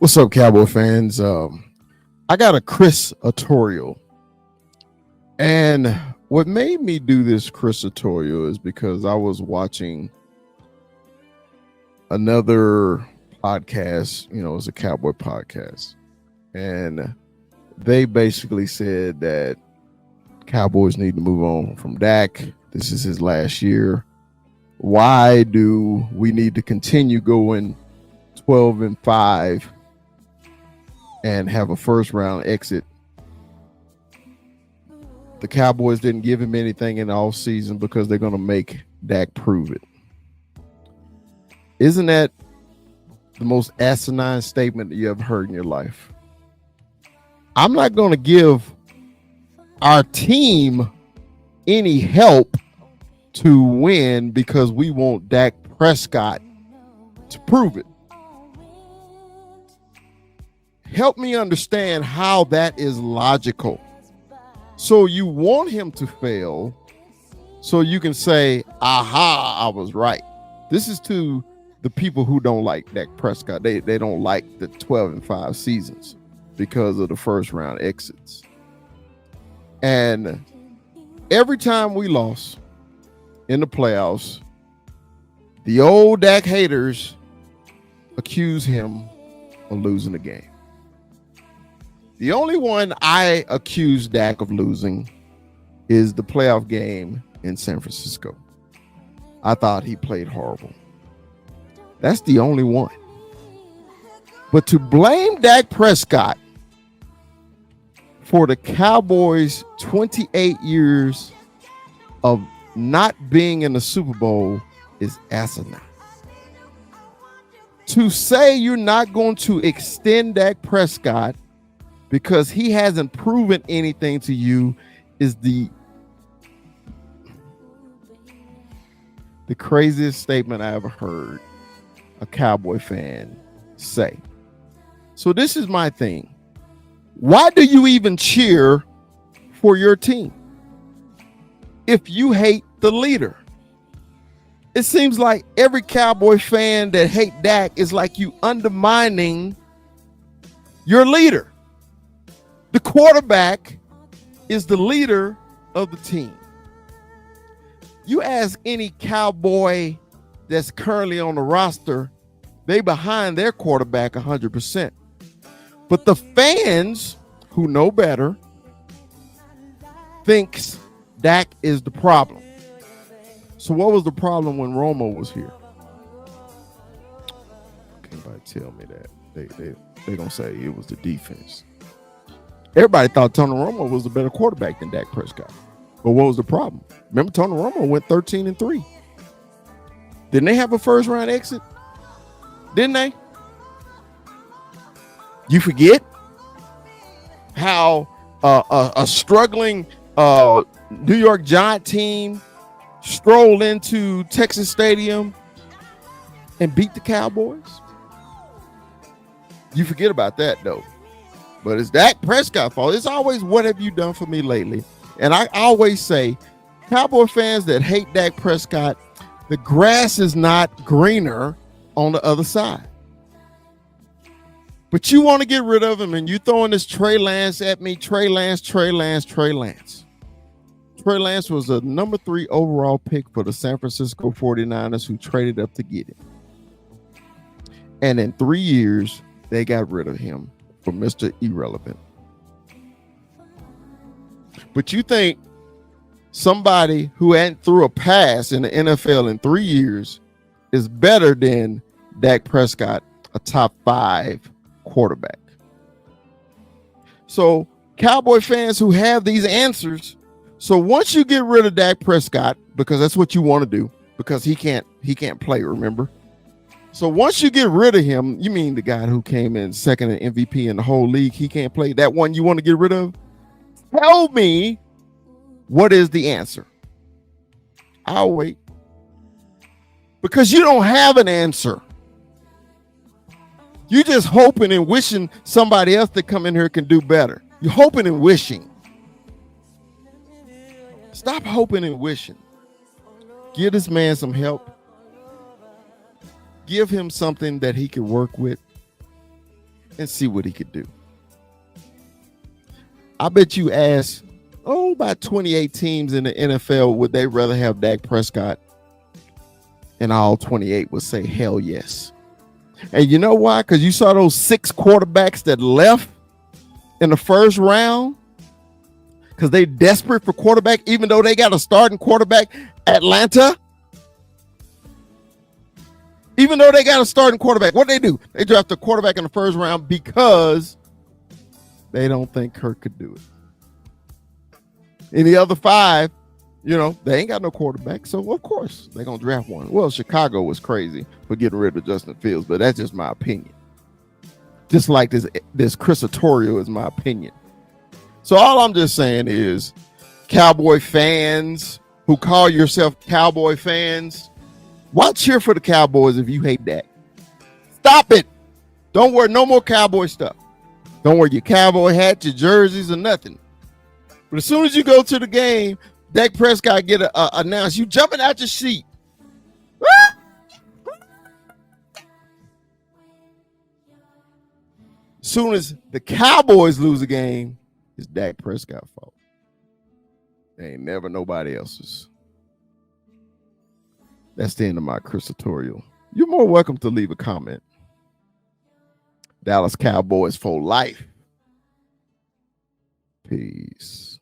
What's up, Cowboy fans? I got a Chris tutorial, and what made me do this Chris tutorial is because I was watching another podcast. It's a Cowboy podcast, and they basically said that Cowboys need to move on from Dak. This is his last year. Why do we need to continue going 12-5 and have a first round exit? The Cowboys didn't give him anything in the offseason because they're going to make Dak prove it. Isn't that the most asinine statement that you ever heard in your life? I'm not going to give our team any help to win because we want Dak Prescott to prove it. Help me understand how that is logical. So you want him to fail so you can say, aha, I was right. This is to the people who don't like Dak Prescott. They don't like the 12-5 seasons because of the first round exits. And every time we lost in the playoffs, the old Dak haters accuse him of losing the game. The only one I accuse Dak of losing is the playoff game in San Francisco. I thought he played horrible. That's the only one. But to blame Dak Prescott for the Cowboys' 28 years of not being in the Super Bowl is asinine. To say you're not going to extend Dak Prescott because he hasn't proven anything to you is the craziest statement I ever heard a Cowboy fan say. So this is my thing. Why do you even cheer for your team if you hate the leader? It seems like every Cowboy fan that hate Dak is like you undermining your leader. The quarterback is the leader of the team. You ask any Cowboy that's currently on the roster, they behind their quarterback 100%. But the fans who know better thinks Dak is the problem. So what was the problem when Romo was here? Can't nobody tell me that. They don't say it was the defense. Everybody thought Tony Romo was a better quarterback than Dak Prescott. But what was the problem? Remember, Tony Romo went 13-3. Didn't they have a first round exit? Didn't they? You forget how a struggling New York Giant team strolled into Texas Stadium and beat the Cowboys? You forget about that, though. But it's Dak Prescott's fault. It's always, what have you done for me lately? And I always say, Cowboy fans that hate Dak Prescott, the grass is not greener on the other side. But you want to get rid of him, and you throwing this Trey Lance at me. Trey Lance. Trey Lance was a number 3 overall pick for the San Francisco 49ers who traded up to get him. And in 3 years, they got rid of him for Mr. Irrelevant. But you think somebody who hadn't threw a pass in the NFL in 3 years is better than Dak Prescott, a top 5 quarterback? So Cowboy fans who have these answers, so once you get rid of Dak Prescott, because that's what you want to do, because he can't play, remember? So once you get rid of him, you mean the guy who came in second in MVP in the whole league, he can't play? That one you want to get rid of? Tell me what is the answer. I'll wait. Because you don't have an answer. You just hoping and wishing somebody else that come in here can do better. You're hoping and wishing. Stop hoping and wishing. Give this man some help. Give him something that he can work with. and see what he could do. I bet you ask, about 28 teams in the NFL, would they rather have Dak Prescott? And all 28 would say, hell yes. And you know why? Because you saw those 6 quarterbacks that left in the first round because they desperate for quarterback, even though they got a starting quarterback, Atlanta. Even though they got a starting quarterback, what they do? They draft a quarterback in the first round because they don't think Kirk could do it. In the other 5, they ain't got no quarterback, so of course they're going to draft one. Well, Chicago was crazy for getting rid of Justin Fields, but that's just my opinion. Just like this Chris Arturio is my opinion. So all I'm just saying is, Cowboy fans who call yourself Cowboy fans, why cheer for the Cowboys if you hate Dak? Stop it. Don't wear no more Cowboy stuff. Don't wear your Cowboy hats, your jerseys, or nothing. But as soon as you go to the game, Dak Prescott get announced, you jumping out your seat. As soon as the Cowboys lose a game, it's Dak Prescott's fault. It ain't never nobody else's. That's the end of my Chris tutorial. You're more welcome to leave a comment. Dallas Cowboys for life. Peace.